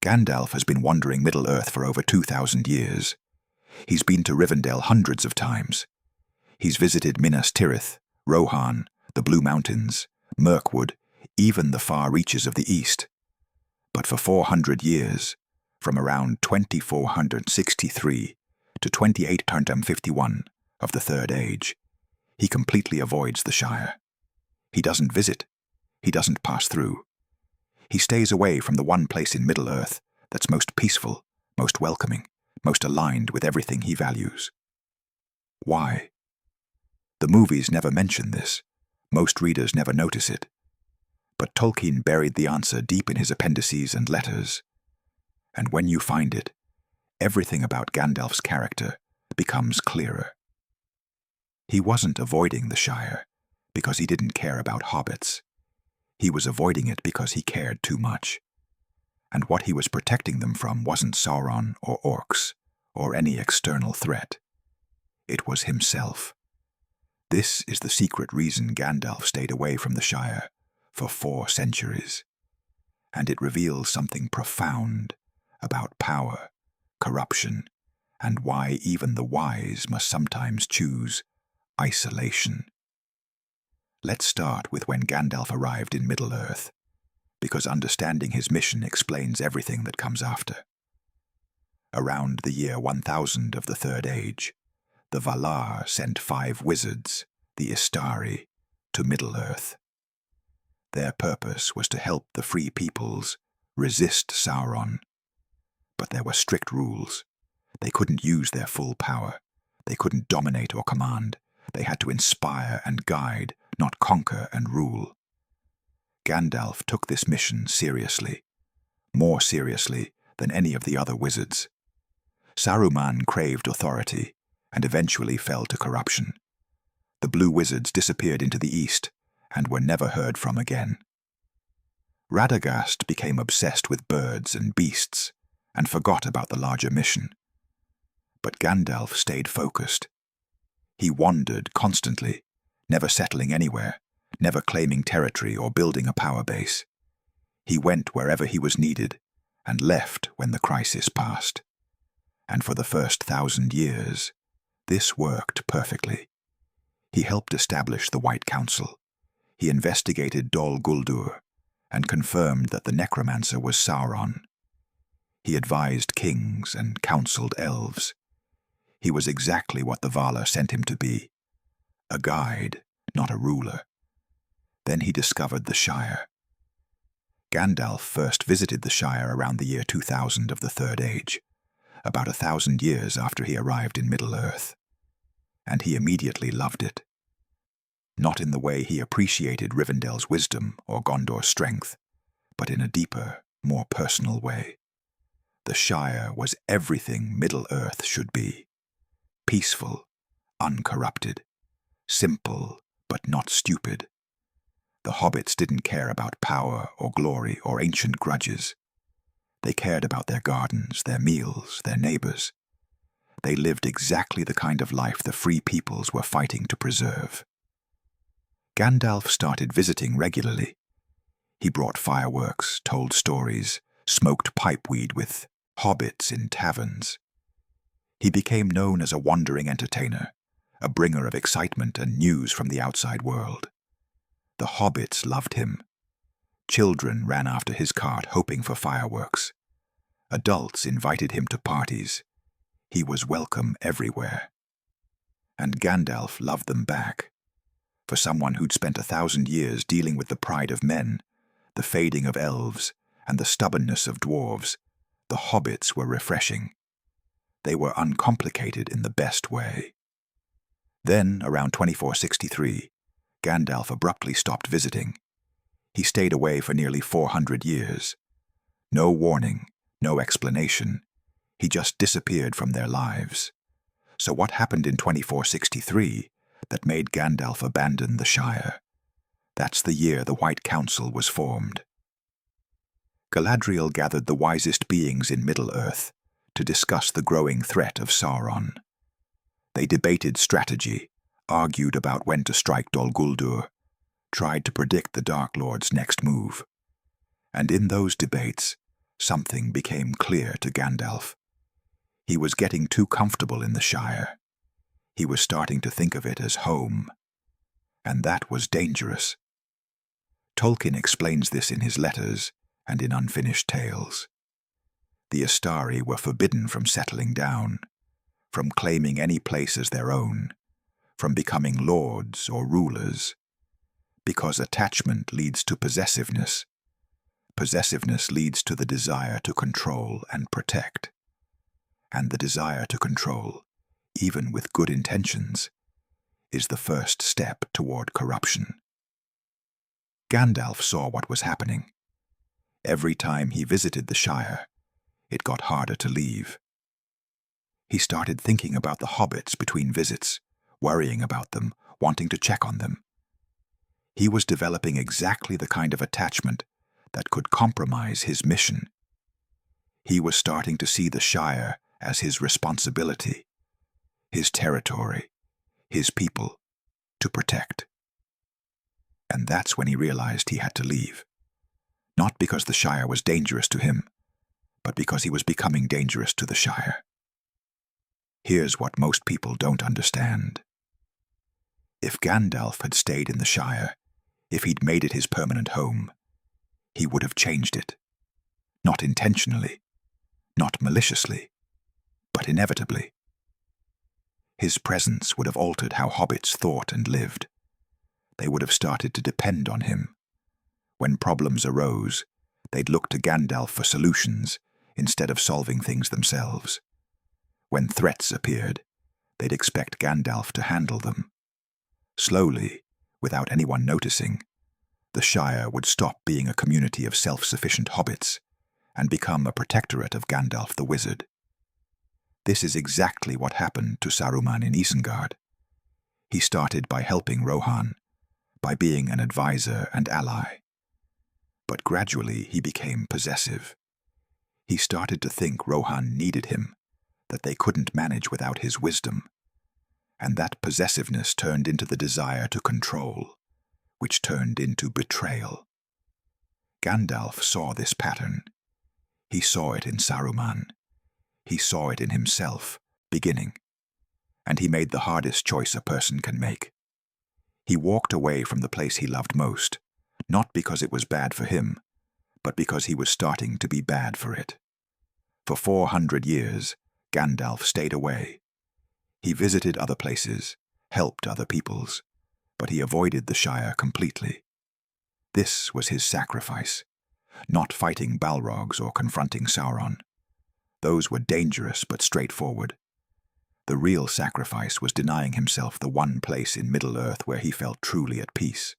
Gandalf has been wandering Middle-earth for over 2,000 years. He's been to Rivendell hundreds of times. He's visited Minas Tirith, Rohan, the Blue Mountains, Mirkwood, even the far reaches of the east. But for 400 years, from around 2463 to 2851 of the Third Age, he completely avoids the Shire. He doesn't visit. He doesn't pass through. He stays away from the one place in Middle-earth that's most peaceful, most welcoming, most aligned with everything he values. Why? The movies never mention this. Most readers never notice it. But Tolkien buried the answer deep in his appendices and letters. And when you find it, everything about Gandalf's character becomes clearer. He wasn't avoiding the Shire because he didn't care about hobbits. He was avoiding it because he cared too much. And what he was protecting them from wasn't Sauron or orcs or any external threat. It was himself. This is the secret reason Gandalf stayed away from the Shire for 4 centuries. And it reveals something profound about power, corruption, and why even the wise must sometimes choose isolation. Let's start with when Gandalf arrived in Middle-earth, because understanding his mission explains everything that comes after. Around the year 1000 of the Third Age, the Valar sent 5 wizards, the Istari, to Middle-earth. Their purpose was to help the free peoples resist Sauron. But there were strict rules. They couldn't use their full power. They couldn't dominate or command. They had to inspire and guide, not conquer and rule. Gandalf took this mission seriously, more seriously than any of the other wizards. Saruman craved authority and eventually fell to corruption. The blue wizards disappeared into the east and were never heard from again. Radagast became obsessed with birds and beasts and forgot about the larger mission. But Gandalf stayed focused. He wandered constantly, never settling anywhere, never claiming territory or building a power base. He went wherever he was needed and left when the crisis passed. And for the first 1,000 years, this worked perfectly. He helped establish the White Council. He investigated Dol Guldur and confirmed that the necromancer was Sauron. He advised kings and counseled elves. He was exactly what the Valar sent him to be, a guide, not a ruler. Then he discovered the Shire. Gandalf first visited the Shire around the year 2000 of the Third Age, about 1,000 years after he arrived in Middle-earth. And he immediately loved it. Not in the way he appreciated Rivendell's wisdom or Gondor's strength, but in a deeper, more personal way. The Shire was everything Middle-earth should be. Peaceful, uncorrupted, simple but not stupid. The hobbits didn't care about power or glory or ancient grudges. They cared about their gardens, their meals, their neighbors. They lived exactly the kind of life the free peoples were fighting to preserve. Gandalf started visiting regularly. He brought fireworks, told stories, smoked pipeweed with hobbits in taverns. He became known as a wandering entertainer, a bringer of excitement and news from the outside world. The hobbits loved him. Children ran after his cart hoping for fireworks. Adults invited him to parties. He was welcome everywhere. And Gandalf loved them back. For someone who'd spent 1,000 years dealing with the pride of men, the fading of elves, and the stubbornness of dwarves, the hobbits were refreshing. They were uncomplicated in the best way. Then, around 2463, Gandalf abruptly stopped visiting. He stayed away for nearly 400 years. No warning, no explanation. He just disappeared from their lives. So what happened in 2463 that made Gandalf abandon the Shire? That's the year the White Council was formed. Galadriel gathered the wisest beings in Middle-earth to discuss the growing threat of Sauron. They debated strategy, argued about when to strike Dol Guldur, tried to predict the Dark Lord's next move. And in those debates, something became clear to Gandalf. He was getting too comfortable in the Shire. He was starting to think of it as home. And that was dangerous. Tolkien explains this in his letters and in Unfinished Tales. The Astari were forbidden from settling down, from claiming any place as their own, from becoming lords or rulers, because attachment leads to possessiveness. Possessiveness leads to the desire to control and protect. And the desire to control, even with good intentions, is the first step toward corruption. Gandalf saw what was happening. Every time he visited the Shire, it got harder to leave. He started thinking about the hobbits between visits, worrying about them, wanting to check on them. He was developing exactly the kind of attachment that could compromise his mission. He was starting to see the Shire as his responsibility, his territory, his people, to protect. And that's when he realized he had to leave. Not because the Shire was dangerous to him, but because he was becoming dangerous to the Shire. Here's what most people don't understand. If Gandalf had stayed in the Shire, if he'd made it his permanent home, he would have changed it. Not intentionally, not maliciously, but inevitably. His presence would have altered how hobbits thought and lived. They would have started to depend on him. When problems arose, they'd look to Gandalf for solutions instead of solving things themselves. When threats appeared, they'd expect Gandalf to handle them. Slowly, without anyone noticing, the Shire would stop being a community of self-sufficient hobbits and become a protectorate of Gandalf the Wizard. This is exactly what happened to Saruman in Isengard. He started by helping Rohan, by being an advisor and ally. But gradually he became possessive. He started to think Rohan needed him, that they couldn't manage without his wisdom. And that possessiveness turned into the desire to control, which turned into betrayal. Gandalf saw this pattern. He saw it in Saruman. He saw it in himself, beginning. And he made the hardest choice a person can make. He walked away from the place he loved most, not because it was bad for him, but because he was starting to be bad for it. For 400 years, Gandalf stayed away. He visited other places, helped other peoples, but he avoided the Shire completely. This was his sacrifice, not fighting Balrogs or confronting Sauron. Those were dangerous but straightforward. The real sacrifice was denying himself the one place in Middle-earth where he felt truly at peace.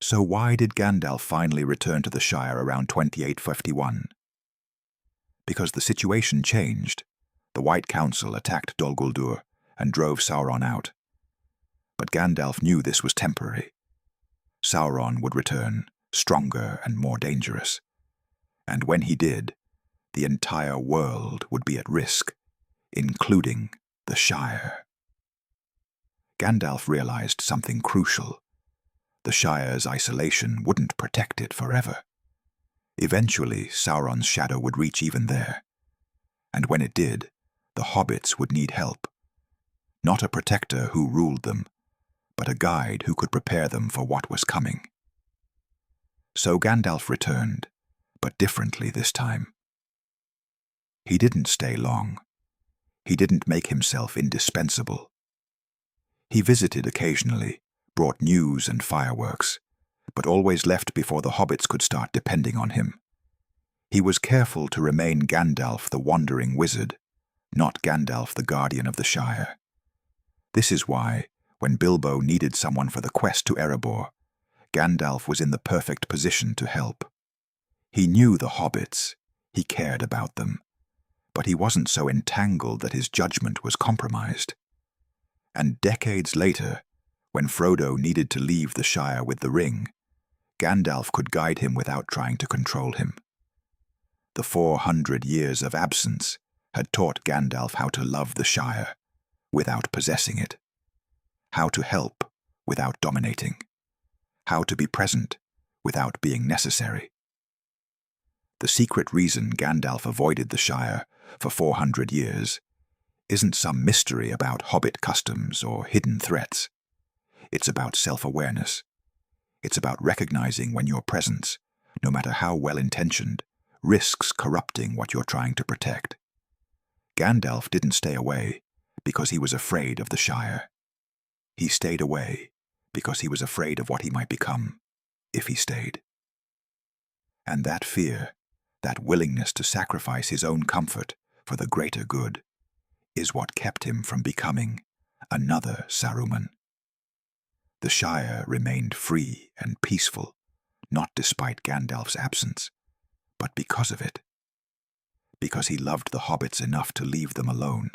So why did Gandalf finally return to the Shire around 2851? Because the situation changed. The White Council attacked Dol Guldur and drove Sauron out. But Gandalf knew this was temporary. Sauron would return, stronger and more dangerous. And when he did, the entire world would be at risk, including the Shire. Gandalf realized something crucial. The Shire's isolation wouldn't protect it forever. Eventually, Sauron's shadow would reach even there. And when it did, the hobbits would need help. Not a protector who ruled them, but a guide who could prepare them for what was coming. So Gandalf returned, but differently this time. He didn't stay long. He didn't make himself indispensable. He visited occasionally, brought news and fireworks, but always left before the hobbits could start depending on him. He was careful to remain Gandalf the Wandering Wizard, not Gandalf the Guardian of the Shire. This is why, when Bilbo needed someone for the quest to Erebor, Gandalf was in the perfect position to help. He knew the hobbits, he cared about them, but he wasn't so entangled that his judgment was compromised. And decades later, when Frodo needed to leave the Shire with the ring, Gandalf could guide him without trying to control him. The 400 years of absence had taught Gandalf how to love the Shire without possessing it, how to help without dominating, how to be present without being necessary. The secret reason Gandalf avoided the Shire for 400 years isn't some mystery about hobbit customs or hidden threats. It's about self-awareness. It's about recognizing when your presence, no matter how well-intentioned, risks corrupting what you're trying to protect. Gandalf didn't stay away because he was afraid of the Shire. He stayed away because he was afraid of what he might become if he stayed. And that fear, that willingness to sacrifice his own comfort for the greater good, is what kept him from becoming another Saruman. The Shire remained free and peaceful, not despite Gandalf's absence, but because of it. Because he loved the hobbits enough to leave them alone.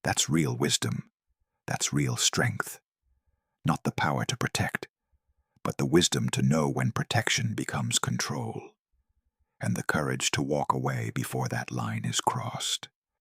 That's real wisdom. That's real strength. Not the power to protect, but the wisdom to know when protection becomes control, and the courage to walk away before that line is crossed.